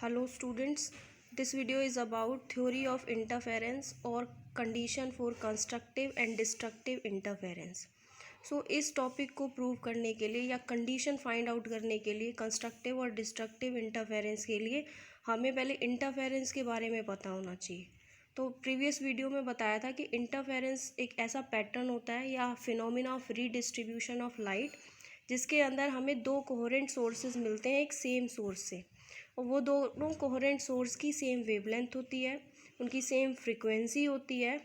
Hello students, this video is about theory of interference or condition for constructive and destructive interference. इस topic को prove करने के लिए या कंडीशन फाइंड आउट करने के लिए कंस्ट्रक्टिव और डिस्ट्रक्टिव इंटरफेरेंस के लिए हमें पहले इंटरफेरेंस के बारे में पता होना चाहिए। तो प्रीवियस वीडियो में बताया था कि इंटरफेरेंस एक ऐसा पैटर्न होता है या phenomena of redistribution of light जिसके अंदर हमें दो कोहेरेंट सोर्सेज मिलते हैं एक सेम सोर्स से, और वो दोनों कोहेरेंट सोर्स की सेम वेवलेंथ होती है, उनकी सेम फ्रीक्वेंसी होती है,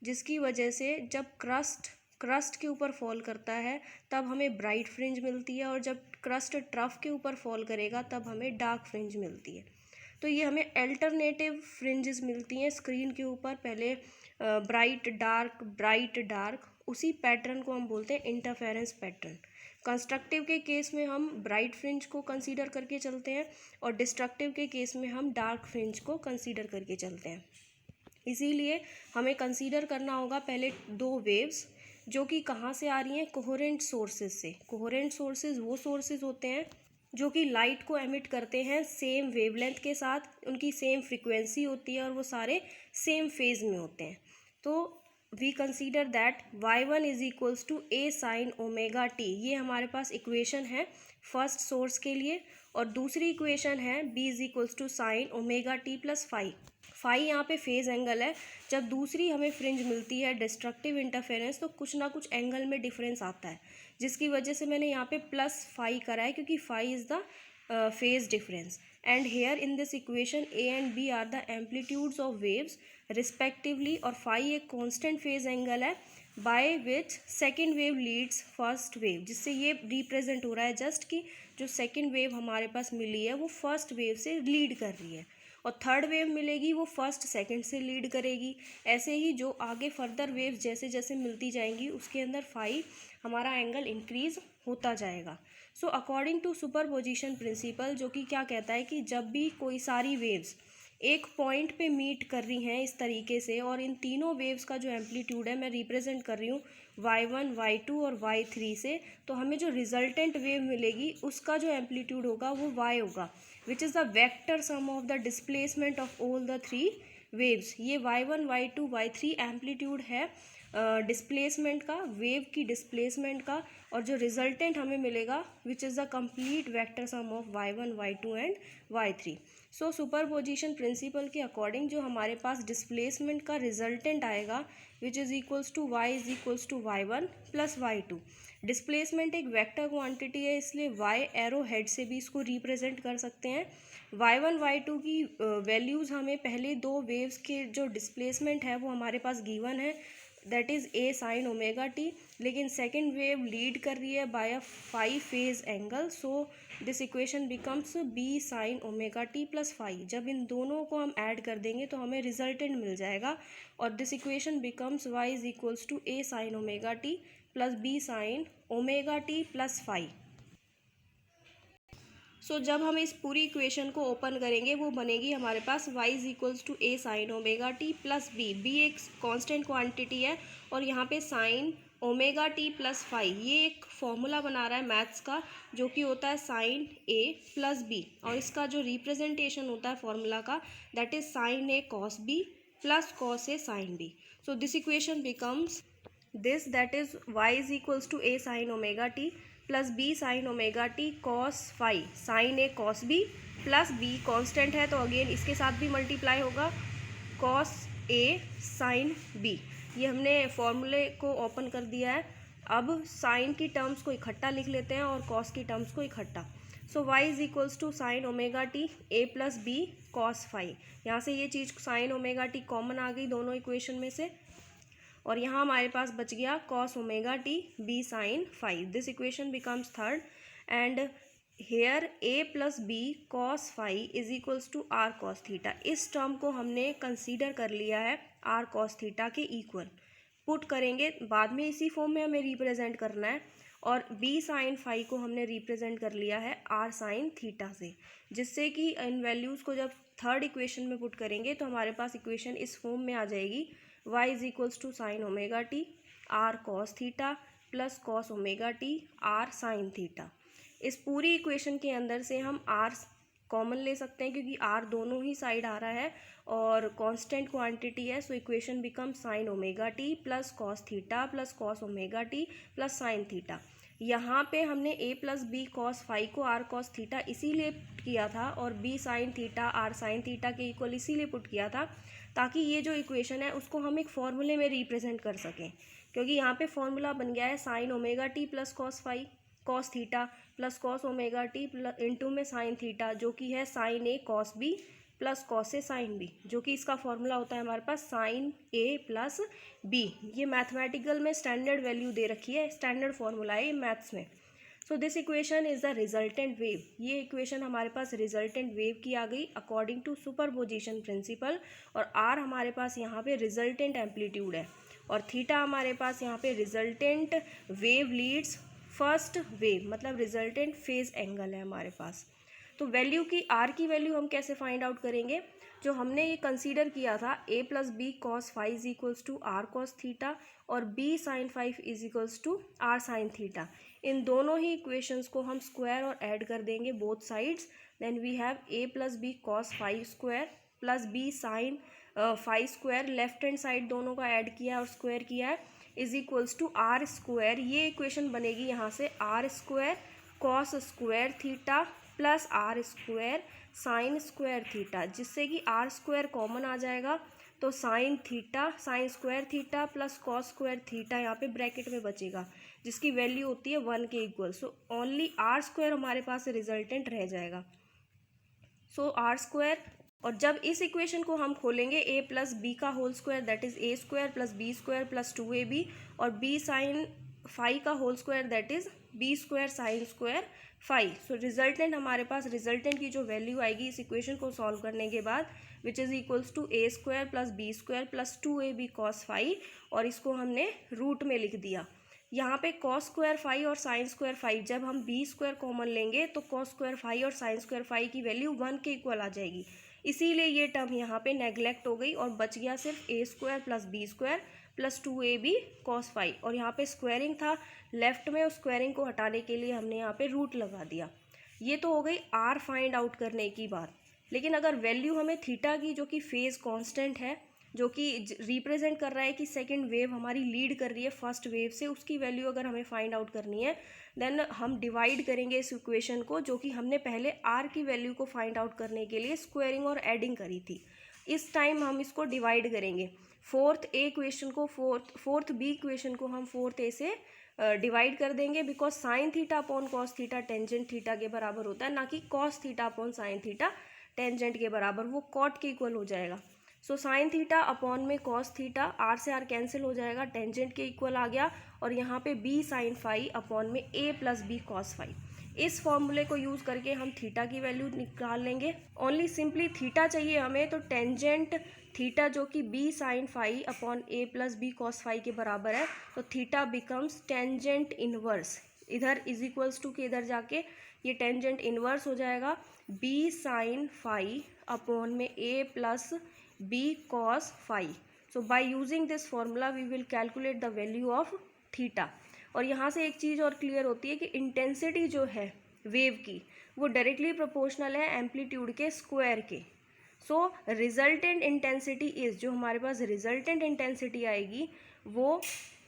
जिसकी वजह से जब क्रस्ट के ऊपर फॉल करता है तब हमें ब्राइट फ्रिंज मिलती है, और जब क्रस्ट ट्रफ के ऊपर फॉल करेगा तब हमें डार्क फ्रिंज मिलती है। तो ये हमें अल्टरनेटिव फ्रिंजेस मिलती हैं स्क्रीन के ऊपर, पहले ब्राइट डार्क, उसी पैटर्न को हम बोलते हैं इंटरफेरेंस पैटर्न। कंस्ट्रक्टिव के केस में हम ब्राइट फ्रिंज को कंसीडर करके चलते हैं और डिस्ट्रक्टिव के केस में हम डार्क फ्रिंज को कंसीडर करके चलते हैं। इसीलिए हमें कंसीडर करना होगा पहले दो वेव्स जो कि कहाँ से आ रही हैं, कोहेरेंट सोर्सेज से। कोहेरेंट सोर्सेज वो सोर्सेज होते हैं जो कि लाइट को एमिट करते हैं सेम वेवलेंथ के साथ, उनकी सेम फ्रीक्वेंसी होती है और वो सारे सेम फेज में होते हैं। तो we consider that y1 is equals to a sine omega t। ये हमारे पास इक्वेशन है फर्स्ट सोर्स के लिए, और दूसरी इक्वेशन है b is equals to sine omega t plus phi यहाँ पे फेज एंगल है। जब दूसरी हमें फ्रिंज मिलती है डिस्ट्रक्टिव इंटरफेरेंस तो कुछ ना कुछ एंगल में डिफरेंस आता है, जिसकी वजह से मैंने यहाँ पे प्लस फाई करा है क्योंकि phi is the phase difference. And here in this equation a and b are the amplitudes of waves respectively, और phi एक constant phase angle है by which second wave leads first wave, जिससे ये represent हो रहा है just कि जो second wave हमारे पास मिली है वो first wave से lead कर रही है, और थर्ड वेव मिलेगी वो फर्स्ट सेकंड से लीड करेगी। ऐसे ही जो आगे फर्दर वेव जैसे जैसे मिलती जाएंगी उसके अंदर फाई हमारा एंगल इंक्रीज होता जाएगा। So according to superposition principle, जो कि क्या कहता है कि जब भी कोई सारी वेव्स एक पॉइंट पे मीट कर रही हैं इस तरीके से, और इन तीनों वेव्स का जो एम्पलीट्यूड है मैं रिप्रेजेंट कर रही हूँ y1, y2 और y3 से, तो हमें जो रिजल्टेंट वेव मिलेगी उसका जो एम्पलीट्यूड होगा वो y होगा, which is the vector sum of the displacement of all the three waves. ये y1, y2, y3 एम्पलीट्यूड है डिस्प्लेसमेंट का, वेव की डिस्प्लेसमेंट का, और जो रिजल्टेंट हमें मिलेगा which is the complete vector sum of y1, y2 and y3। So superposition principle के अकॉर्डिंग जो हमारे पास डिस्प्लेसमेंट का रिजल्टेंट आएगा which is equals to y is equals to y1 plus y2। Displacement एक वेक्टर क्वांटिटी है, इसलिए y arrow head से भी इसको रिप्रेजेंट कर सकते हैं। y1, y2 की वैल्यूज़ हमें पहले दो वेव्स के जो डिस्प्लेसमेंट है वो हमारे पास गिवन है, that is a sine omega t, लेकिन सेकेंड वेव लीड कर रही है by a phi phase angle, so this equation becomes b sine omega t plus phi. जब इन दोनों को हम ऐड कर देंगे तो हमें रिजल्टेंट मिल जाएगा, और this equation becomes y is equals to a sine omega t plus b sine omega t plus phi. So जब हम इस पूरी इक्वेशन को ओपन करेंगे वो बनेगी हमारे पास y is equals to a sine omega t plus b एक कांस्टेंट क्वांटिटी है, और यहाँ पे sine omega t plus phi ये एक फॉर्मूला बना रहा है मैथ्स का, जो कि होता है साइन a प्लस b, और इसका जो रिप्रेजेंटेशन होता है फॉर्मूला का that is sine a cos b plus cos a sine b। So this equation becomes this, that is y is equals to a sine omega t plus b sine omega t cos phi, sine a cos b plus b constant है तो again इसके साथ भी multiply होगा cos a sine B. ये हमने फॉर्मूले को ओपन कर दिया है। अब साइन की टर्म्स को इकट्ठा लिख लेते हैं और कॉस की टर्म्स को इकट्ठा। So y is equals to sine omega t a plus B cos phi. यहाँ से ये चीज़ साइन ओमेगा टी कॉमन आ गई दोनों इक्वेशन में से, और यहाँ हमारे पास बच गया cos omega t b sine five. This equation becomes third, and here a plus B cos five is equals to are cos theta. इस टर्म को हमने कंसीडर कर लिया है आर कॉस थीटा के इक्वल, पुट करेंगे बाद में इसी फॉर्म में हमें रिप्रेजेंट करना है, और बी साइन फाइव को हमने रिप्रेजेंट कर लिया है आर साइन थीटा से, जिससे कि इन वैल्यूज़ को जब थर्ड इक्वेशन में पुट करेंगे तो हमारे पास इक्वेशन इस फॉर्म में आ जाएगी y is equals to sine omega t r cos theta plus cos omega t r sine theta. इस पूरी इक्वेशन के अंदर से हम आर कॉमन ले सकते हैं क्योंकि r दोनों ही साइड आ रहा है और कांस्टेंट क्वांटिटी है, so equation become sine omega t plus cos theta plus cos omega t plus sine theta. यहाँ पे हमने a plus B cos phi को r कॉस थीटा इसीलिए पुट किया था और b sine theta r sine theta के equal इसीलिए पुट किया था ताकि ये जो इक्वेशन है उसको हम एक फॉर्मूले में रिप्रेजेंट कर सकें, क्योंकि यहाँ पे फॉर्मूला बन गया है sine omega t plus cos phi cos theta plus cos omega t plus into में साइन थीटा जो कि है sine a cos b plus cos a sine b, जो कि इसका फॉर्मूला होता है हमारे पास साइन ए प्लस बी। ये मैथमेटिकल में स्टैंडर्ड वैल्यू दे रखी है, स्टैंडर्ड फॉर्मूला है ये मैथ्स में। So this equation is the resultant wave. ये इक्वेशन हमारे पास रिजल्टेंट वेव की आ गई अकॉर्डिंग टू सुपरपोजिशन प्रिंसिपल, और आर हमारे पास यहाँ पे रिजल्टेंट एम्पलीट्यूड है और थीटा हमारे पास यहाँ पे resultant wave leads first wave, मतलब रिजल्टेंट फेज एंगल है हमारे पास। तो वैल्यू की आर की वैल्यू हम कैसे फाइंड आउट करेंगे, जो हमने ये कंसीडर किया था a plus B cos five is equals to are cos theta और b sine phi is equals to R sine theta, इन दोनों ही इक्वेशंस को हम स्क्वायर और ऐड कर देंगे both sides. Then we have a plus B cos five square plus b sine five square, left hand side दोनों का ऐड किया और स्क्वायर किया है, is equals to r square. ये इक्वेशन बनेगी यहाँ से r square cos square theta plus r square sine square theta, जिससे कि आर स्क्वायर कॉमन आ जाएगा तो sine theta sine square theta plus cos square theta यहाँ पे ब्रैकेट में बचेगा जिसकी वैल्यू होती है 1 के equal. So only r square हमारे पास रिजल्टेंट रह जाएगा। सो आर स्क्वायर, और जब इस इक्वेशन को हम खोलेंगे a प्लस बी का whole square that is a square plus B square plus 2ab और b साइन फाइव का whole square that is b square sine square five. So resultant हमारे पास रिजल्टेंट की जो वैल्यू आएगी इस इक्वेशन को सॉल्व करने के बाद which is equals to a square plus B square plus 2ab cos five, और इसको हमने रूट में लिख दिया। यहाँ पे कॉस स्क्वायर फाइव और साइन स्क्वायर फाइव, जब हम बी स्क्वायर कॉमन लेंगे तो कॉस स्क्वायर फाइव और साइन स्क्वायर फाइव की वैल्यू 1 के इक्वल आ जाएगी, इसीलिए ये टर्म यहाँ पे नेग्लेक्ट हो गई और बच गया सिर्फ a square plus B square plus 2ab cos five, और यहाँ पे स्क्वायरिंग था लेफ्ट में, उस स्क्वायरिंग को हटाने के लिए हमने यहाँ पे रूट लगा दिया। ये तो हो गई आर फाइंड आउट करने की बात। लेकिन अगर वैल्यू हमें थीटा की, जो कि फेज कांस्टेंट है, जो कि रिप्रेजेंट कर रहा है कि सेकंड वेव हमारी लीड कर रही है फर्स्ट वेव से, उसकी वैल्यू अगर हमें फाइंड आउट करनी है देन हम डिवाइड करेंगे इस इक्वेशन को, जो कि हमने पहले आर की वैल्यू को फाइंड आउट करने के लिए स्क्वायरिंग और एडिंग करी थी। इस टाइम हम इसको डिवाइड करेंगे, फोर्थ ए इक्वेशन को फोर्थ बी इक्वेशन को हम फोर्थ ए से डिवाइड कर देंगे, because sine theta upon cos theta tangent theta के बराबर होता है, ना कि cos theta upon sine theta tangent के बराबर, वो कॉट के इक्वल हो जाएगा। सो साइन थीटा अपॉन में कॉस थीटा, आर से आर कैंसिल हो जाएगा, टेंजेंट के इक्वल आ गया, और यहाँ पे बी साइन फाइव अपॉन में A plus B cos five. इस फॉर्मूले को यूज़ करके हम थीटा की वैल्यू निकाल लेंगे। ओनली सिंपली थीटा चाहिए हमें, तो टेंजेंट थीटा जो कि बी साइन फाइव अपॉन ए प्लस बी कॉस फाइव के बराबर है, तो थीटा बिकम्स टेंजेंट इनवर्स, इधर इज इक्वल्स टू के इधर जाके ये टेंजेंट इनवर्स हो जाएगा बी साइन फाइव अपॉन में A plus B cos phi. So by using this formula we will calculate the value of theta. और यहाँ से एक चीज़ और क्लियर होती है कि इंटेंसिटी जो है वेव की वो डायरेक्टली प्रोपोर्शनल है एम्पलीट्यूड के स्क्वायर के। सो रिजल्टेंट इंटेंसिटी इज, जो हमारे पास रिजल्टेंट इंटेंसिटी आएगी वो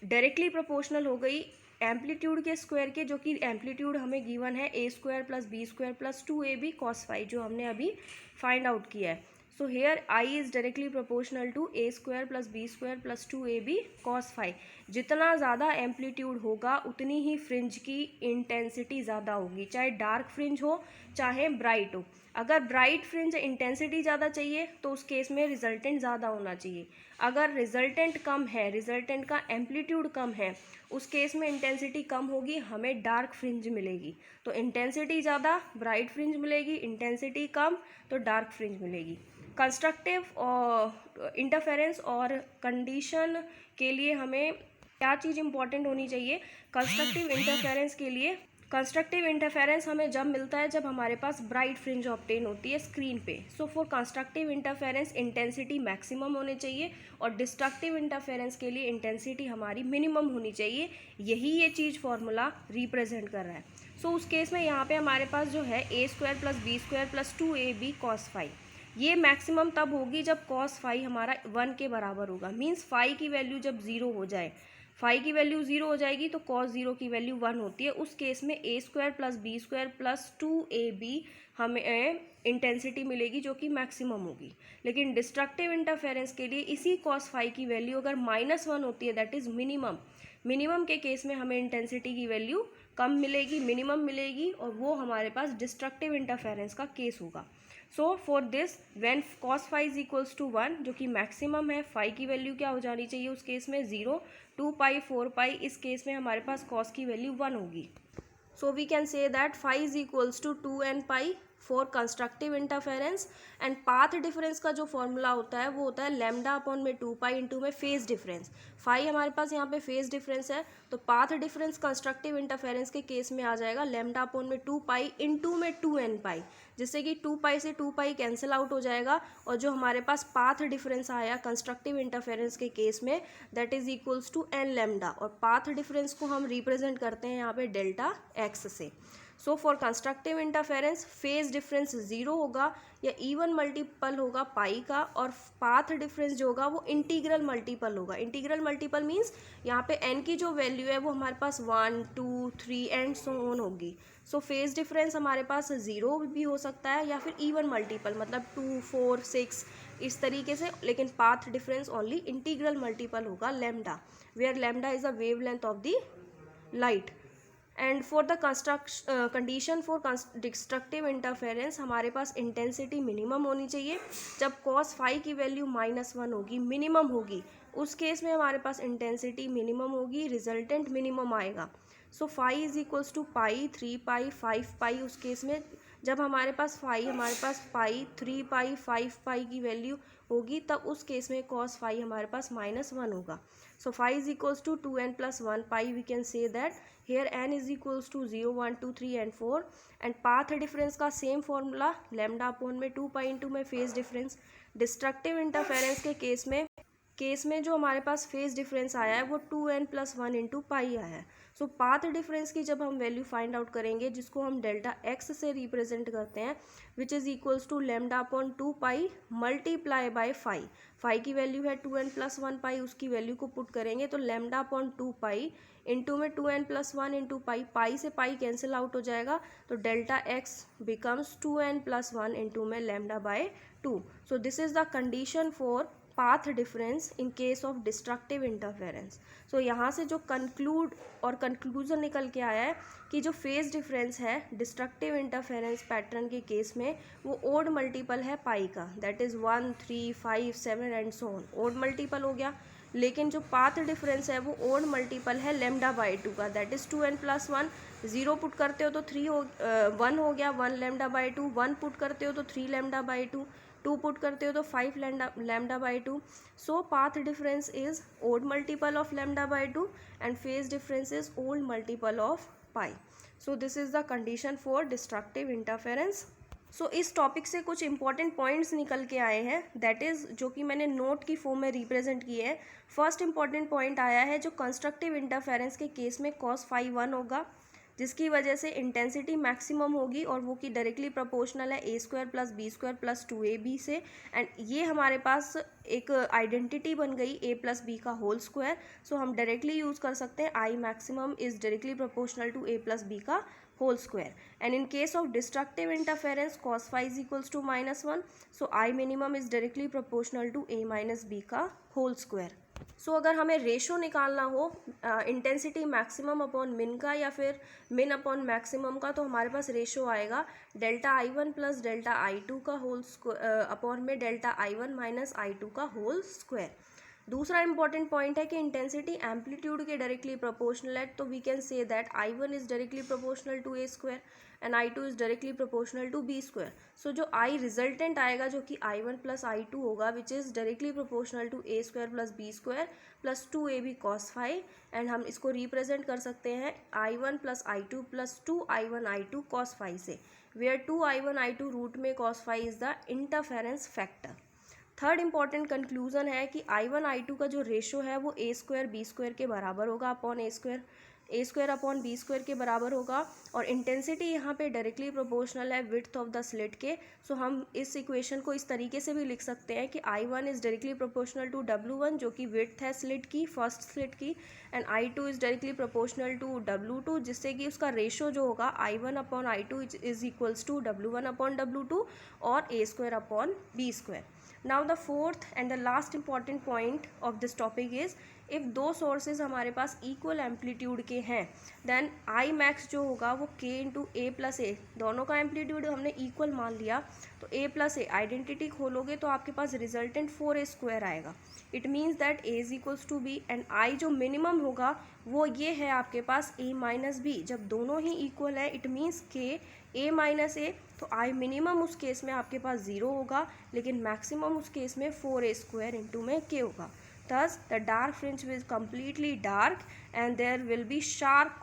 डायरेक्टली प्रोपोर्शनल हो गई एम्पलीट्यूड के स्क्वायर के, जो कि एम्पलीट्यूड हमें गिवन है a square plus B square plus 2ab cos five, जो हमने अभी फाइंड आउट किया है। So here I is directly proportional to a square plus B square plus 2ab cos five. जितना ज़्यादा एम्पलीट्यूड होगा उतनी ही फ्रिंज की इंटेंसिटी ज़्यादा होगी, चाहे डार्क फ्रिंज हो चाहे ब्राइट हो। अगर ब्राइट फ्रिंज इंटेंसिटी ज़्यादा चाहिए तो उस केस में रिजल्टेंट ज़्यादा होना चाहिए। अगर रिजल्टेंट कम है, रिजल्टेंट का एम्पलीट्यूड कम है, उस केस में इंटेंसिटी कम होगी, हमें डार्क फ्रिंज मिलेगी। तो इंटेंसिटी ज़्यादा ब्राइट फ्रिंज मिलेगी, इंटेंसिटी कम तो डार्क फ्रिंज मिलेगी। कंस्ट्रक्टिव इंटरफेरेंस और कंडीशन के लिए हमें क्या चीज़ इंपॉर्टेंट होनी चाहिए? कंस्ट्रक्टिव इंटरफेरेंस के लिए, कंस्ट्रक्टिव इंटरफेरेंस हमें जब मिलता है जब हमारे पास ब्राइट फ्रिंज ऑब्टेन होती है स्क्रीन पे। So for constructive interference intensity maximum होनी चाहिए और डिस्ट्रक्टिव इंटरफेरेंस के लिए इंटेंसिटी हमारी मिनिमम होनी चाहिए। यही ये चीज़ फॉर्मूला रिप्रेजेंट कर रहा है। सो उस केस में यहाँ पे हमारे पास जो है A square plus B square plus 2ab cos phi, ये मैक्सिमम तब होगी जब कॉस फाई हमारा 1 के बराबर होगा। मीन्स फाई की वैल्यू जब 0 हो जाए, फाई की वैल्यू 0 हो जाएगी तो कॉस 0 की वैल्यू 1 होती है। उस केस में A square plus B square plus 2ab हमें इंटेंसिटी मिलेगी जो कि मैक्सिमम होगी। लेकिन डिस्ट्रक्टिव इंटरफेरेंस के लिए इसी कॉस फाई की वैल्यू अगर -1 होती है, दैट इज़ मिनिमम, मिनिमम के केस में हमें इंटेंसिटी की वैल्यू कम मिलेगी, मिनिमम मिलेगी, और वो हमारे पास डिस्ट्रक्टिव इंटरफेरेंस का केस होगा। So for this when cos phi is equals to 1 जो कि मैक्सिमम है, फाई की वैल्यू क्या हो जानी चाहिए उस केस में 0, 2 पाई 4 पाई, इस केस में हमारे पास कॉस की वैल्यू 1 होगी। So we can say that phi is equals to 2n pi for constructive interference. And path difference का जो फॉर्मूला होता है वो होता है लैम्डा अपॉन में 2 पाई इंटू में फेज डिफरेंस। फाई हमारे पास यहाँ पे फेज डिफरेंस है, तो पाथ डिफरेंस कंस्ट्रक्टिव इंटरफेरेंस के केस में आ जाएगा लैम्डा अपॉन में 2 पाई इंटू में 2n पाई, जिससे कि 2 पाई से 2 पाई कैंसिल आउट हो जाएगा, और जो हमारे पास पाथ डिफरेंस आया कंस्ट्रक्टिव इंटरफेरेंस के केस में that is equals to n lambda, और पाथ डिफरेंस को हम रिप्रेजेंट करते हैं यहाँ पे डेल्टा x से। So for constructive interference phase difference 0 होगा या इवन मल्टीपल होगा पाई का, और पाथ डिफरेंस जो होगा वो इंटीग्रल मल्टीपल होगा। इंटीग्रल मल्टीपल मीन्स यहाँ पे n की जो वैल्यू है वो हमारे पास 1 2 3 एंड सो ऑन होगी। सो फेज डिफरेंस हमारे पास 0 भी हो सकता है या फिर इवन मल्टीपल, मतलब 2 4 6 इस तरीके से, लेकिन path difference only integral multiple होगा lambda, where lambda is the wavelength of the light. And for the condition for destructive interference हमारे पास इंटेंसिटी मिनिमम होनी चाहिए। जब कॉस फाई की वैल्यू -1 होगी, मिनिमम होगी, उस केस में हमारे पास इंटेंसिटी मिनिमम होगी, रिजल्टेंट मिनिमम आएगा। So phi is equals to pi 3 pi 5 pi, उस केस में जब हमारे पास पाई 3 पाई 5 पाई की वैल्यू होगी, तब उस केस में कॉस फाई हमारे पास -1 होगा। So phi is equals to 2n plus 1 pi, we can say that here n is equals to 0 1 2 3 and 4। And path difference का सेम फॉर्मूला लैम्डा अपॉन में 2 पाई इंटू में फेज डिफरेंस। डिस्ट्रक्टिव इंटरफेरेंस के case में जो हमारे पास phase difference आया है वो 2n प्लस 1 इंटू पाई आया है। सो पाथ डिफरेंस की जब हम वैल्यू फाइंड आउट करेंगे, जिसको हम डेल्टा x से रिप्रेजेंट करते हैं, which is equals to lambda upon 2 pi multiply by phi. Phi की वैल्यू है 2n प्लस 1 पाई, उसकी वैल्यू को पुट करेंगे तो लैम्डा अपॉन 2 पाई इंटू में 2n प्लस 1 इंटू पाई, पाई से पाई कैंसिल आउट हो जाएगा, तो delta x becomes 2n plus 1 into में lambda by 2। So this is the condition for path difference in case of destructive interference. So यहाँ से जो conclusion निकल के आया है कि जो फेज डिफरेंस है डिस्ट्रक्टिव इंटरफेरेंस पैटर्न के केस में वो ओड मल्टीपल है पाई का, that is 1 3 5 7 and so on, odd multiple हो गया। लेकिन जो पाथ डिफरेंस है वो ओड मल्टीपल है लैम्डा बाई 2 का, that is 2n plus 1। 0 put करते हो तो 1 हो गया, 1 लैम्डा बाई 2, 1 पुट करते हो तो 3 लैम्डा बाई 2, 2 पुट करते हो तो 5 lambda by 2। So path difference is odd multiple of lambda by 2 and phase difference is odd multiple of pi. So this is the condition for destructive interference. So इस topic से कुछ important points निकल के आए हैं, that is जो कि मैंने नोट की फॉर्म में रिप्रेजेंट किए हैं। फर्स्ट इंपॉर्टेंट पॉइंट आया है जो कंस्ट्रक्टिव इंटरफेरेंस के केस में कॉस फाई 1 होगा, जिसकी वजह से इंटेंसिटी मैक्सिमम होगी और वो कि डायरेक्टली प्रोपोर्शनल है A square plus B square plus 2ab से। एंड ये हमारे पास एक आइडेंटिटी बन गई a प्लस बी का होल स्क्वायर। सो हम डायरेक्टली यूज़ कर सकते हैं I maximum is directly proportional to a plus b का whole square। and in case of destructive interference cos phi is equals to -1, so I minimum is directly proportional to a minus b का whole square। सो अगर हमें ratio निकालना हो intensity maximum upon मिन का या फिर मिन अपॉन मैक्सिमम का, तो हमारे पास रेशो आएगा delta I1 plus delta I2 का होल अपॉन में डेल्टा I1 माइनस I2 का होल स्क्वायर। दूसरा इंपॉर्टेंट पॉइंट है कि इंटेंसिटी एम्पलीट्यूड के डायरेक्टली प्रोपोर्शनल है, तो we can say that I1 is directly proportional to a square and I2 is directly proportional to b square. So जो I resultant आएगा जो कि I1 प्लस I2 होगा, which is directly proportional to a square plus b square plus 2ab cos phi. And हम इसको represent कर सकते हैं I1 plus I2 plus 2I1 I2 cos phi से, वेयर 2I1 I2 रूट में cos phi is the interference factor. Third important conclusion है कि I1 I2 का जो रेशो है वो a स्क्वायर बी स्क्वायर के बराबर होगा upon a square. A square upon B square के बराबर होगा, और इंटेंसिटी यहाँ पे डायरेक्टली प्रोपोर्शनल है विड्थ ऑफ द स्लिट के। सो हम इस इक्वेशन को इस तरीके से भी लिख सकते हैं कि I1 is directly proportional to W1 जो कि विड्थ है स्लिट की, फर्स्ट स्लिट की, and I2 is directly proportional to W2 जिससे कि उसका रेशो जो होगा I1 upon I2 is equals to W1 upon W2 और A square upon B square. Now the fourth and the last important point of this topic is if दो sources हमारे पास equal amplitude के हैं then I max जो होगा वो k into ए plus ए, दोनों का एम्पलीट्यूड हमने इक्वल मान लिया तो a प्लस ए आइडेंटिटी खोलोगे तो आपके पास रिजल्टेंट 4a स्क्वायर आएगा। It means that a is equals to b and i जो मिनिमम होगा वो ये है आपके पास a माइनस बी। जब दोनों ही इक्वल है it means k a minus A, तो आई मिनिमम उस केस में आपके पास 0 होगा लेकिन मैक्सिमम उस केस में 4a स्क्वायर इंटू में k होगा। Thus the dark fringe will completely dark and there will be sharp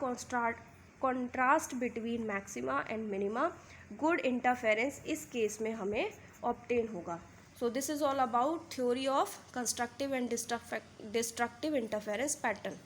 contrast between maxima and minima. Good interference इस केस में हमें obtain होगा। So this is all about theory of constructive and destructive interference pattern.